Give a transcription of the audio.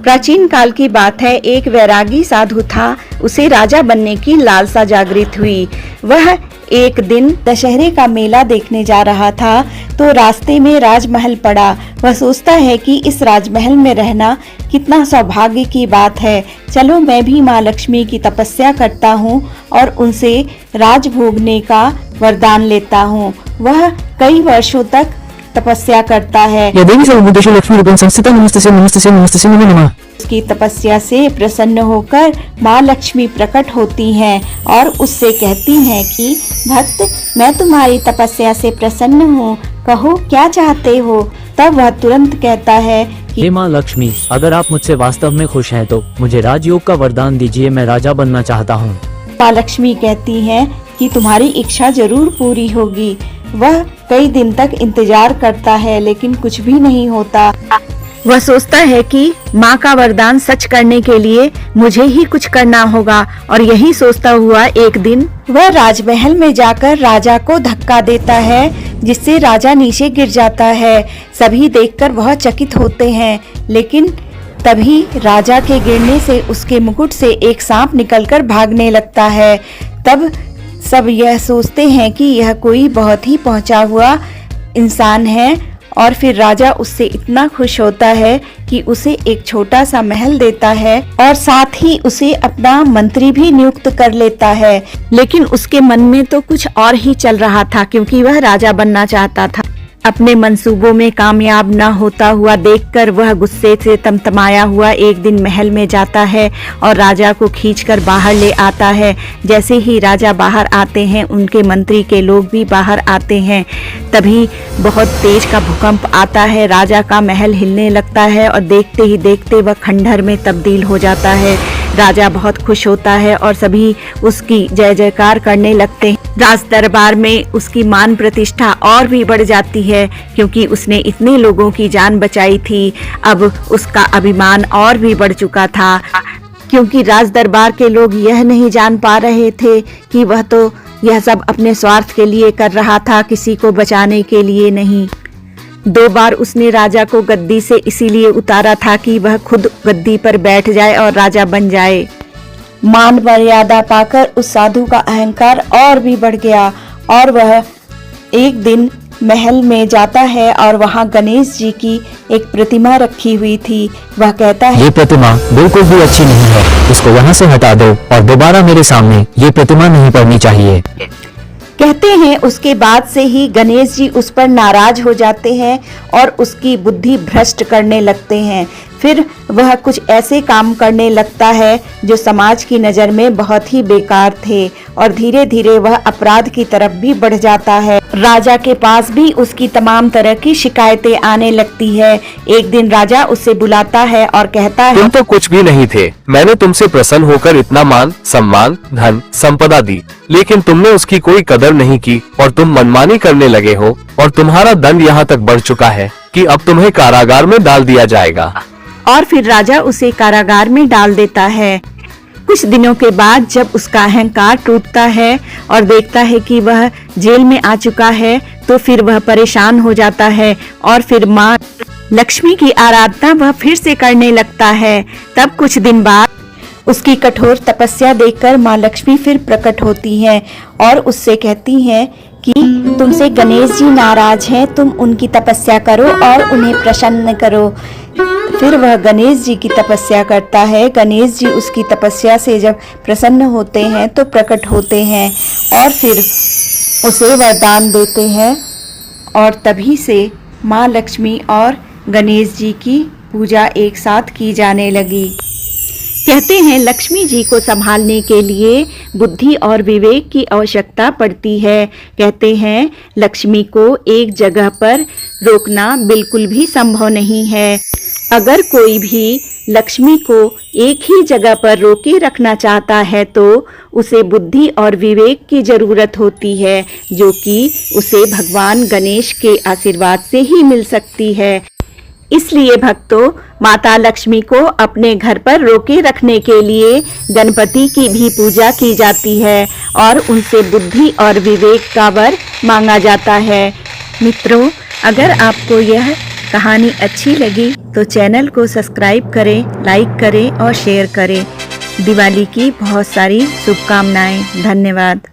प्राचीन काल की बात है, एक वैरागी साधु था। उसे राजा बनने की लालसा जागृत हुई। वह एक दिन दशहरे का मेला देखने जा रहा था तो रास्ते में राजमहल पड़ा। वह सोचता है कि इस राजमहल में रहना कितना सौभाग्य की बात है। चलो मैं भी माँ लक्ष्मी की तपस्या करता हूँ और उनसे राज भोगने का वरदान लेता हूँ। वह कई वर्षों तक तपस्या करता है। उसकी तपस्या से प्रसन्न होकर माँ लक्ष्मी प्रकट होती हैं और उससे कहती हैं कि भक्त, मैं तुम्हारी तपस्या से प्रसन्न हूँ, कहो क्या चाहते हो। तब वह तुरंत कहता है कि हे माँ लक्ष्मी, अगर आप मुझसे वास्तव में खुश हैं तो मुझे राजयोग का वरदान दीजिए, मैं राजा बनना चाहता हूँ। माँ लक्ष्मी कहती हैं कि तुम्हारी इच्छा जरूर पूरी होगी। वह कई दिन तक इंतजार करता है लेकिन कुछ भी नहीं होता। वह सोचता है कि माँ का वरदान सच करने के लिए मुझे ही कुछ करना होगा और यही सोचता हुआ एक दिन वह राजमहल में जाकर राजा को धक्का देता है, जिससे राजा नीचे गिर जाता है। सभी देखकर बहुत चकित होते हैं, लेकिन तभी राजा के गिरने से उसके मुकुट से एक सांप निकलकर भागने लगता है। तब सब यह सोचते हैं कि यह कोई बहुत ही पहुंचा हुआ इंसान है और फिर राजा उससे इतना खुश होता है कि उसे एक छोटा सा महल देता है और साथ ही उसे अपना मंत्री भी नियुक्त कर लेता है। लेकिन उसके मन में तो कुछ और ही चल रहा था, क्योंकि वह राजा बनना चाहता था। अपने मंसूबों में कामयाब न होता हुआ देखकर वह गुस्से से तमतमाया हुआ एक दिन महल में जाता है और राजा को खींचकर बाहर ले आता है। जैसे ही राजा बाहर आते हैं, उनके मंत्री के लोग भी बाहर आते हैं। तभी बहुत तेज का भूकंप आता है, राजा का महल हिलने लगता है और देखते ही देखते वह खंडहर में तब्दील हो जाता है। राजा बहुत खुश होता है और सभी उसकी जय जयकार करने लगते हैं। राज दरबार में उसकी मान प्रतिष्ठा और भी बढ़ जाती है, क्योंकि उसने इतने लोगों की जान बचाई थी। अब उसका अभिमान और भी बढ़ चुका था, क्योंकि राज दरबार के लोग यह नहीं जान पा रहे थे कि वह तो यह सब अपने स्वार्थ के लिए कर रहा था, किसी को बचाने के लिए नहीं। 2 बार उसने राजा को गद्दी से इसीलिए उतारा था कि वह खुद गद्दी पर बैठ जाए और राजा बन जाए। मान मर्यादा पाकर उस साधु का अहंकार और भी बढ़ गया और वह एक दिन महल में जाता है और वहाँ गणेश जी की एक प्रतिमा रखी हुई थी। वह कहता है, ये प्रतिमा बिल्कुल भी अच्छी नहीं है, इसको वहाँ से हटा दो और दोबारा मेरे सामने ये प्रतिमा नहीं पड़नी चाहिए। कहते हैं उसके बाद से ही गणेश जी उस पर नाराज हो जाते हैं और उसकी बुद्धि भ्रष्ट करने लगते हैं। फिर वह कुछ ऐसे काम करने लगता है जो समाज की नज़र में बहुत ही बेकार थे और धीरे धीरे वह अपराध की तरफ भी बढ़ जाता है। राजा के पास भी उसकी तमाम तरह की शिकायतें आने लगती है। एक दिन राजा उसे बुलाता है और कहता है, तुम तो कुछ भी नहीं थे। मैंने तुमसे प्रसन्न होकर इतना मान, सम्मान, धन, संपदा दी, लेकिन तुमने उसकी कोई कदर नहीं की और तुम मनमानी करने लगे हो और तुम्हारा दंड यहाँ तक बढ़ चुका है कि अब तुम्हें कारागार में डाल दिया जाएगा। और फिर राजा उसे कारागार में डाल देता है। कुछ दिनों के बाद जब उसका अहंकार टूटता है और देखता है कि वह जेल में आ चुका है, तो फिर वह परेशान हो जाता है और फिर माँ लक्ष्मी की आराधना वह फिर से करने लगता है। तब कुछ दिन बाद उसकी कठोर तपस्या देखकर माँ लक्ष्मी फिर प्रकट होती हैं और उससे कहती हैं कि तुमसे गणेश जी नाराज हैं, तुम उनकी तपस्या करो और उन्हें प्रसन्न करो। फिर वह गणेश जी की तपस्या करता है। गणेश जी उसकी तपस्या से जब प्रसन्न होते हैं तो प्रकट होते हैं और फिर उसे वरदान देते हैं और तभी से माँ लक्ष्मी और गणेश जी की पूजा एक साथ की जाने लगी। कहते हैं लक्ष्मी जी को संभालने के लिए बुद्धि और विवेक की आवश्यकता पड़ती है। कहते हैं लक्ष्मी को एक जगह पर रोकना बिल्कुल भी संभव नहीं है। अगर कोई भी लक्ष्मी को एक ही जगह पर रोके रखना चाहता है तो उसे बुद्धि और विवेक की जरूरत होती है, जो कि उसे भगवान गणेश के आशीर्वाद से ही मिल सकती है। इसलिए भक्तों, माता लक्ष्मी को अपने घर पर रोके रखने के लिए गणपति की भी पूजा की जाती है और उनसे बुद्धि और विवेक का वर मांगा जाता है। मित्रों, अगर आपको यह कहानी अच्छी लगी तो चैनल को सब्सक्राइब करें, लाइक करें और शेयर करें। दिवाली की बहुत सारी शुभकामनाएं। धन्यवाद।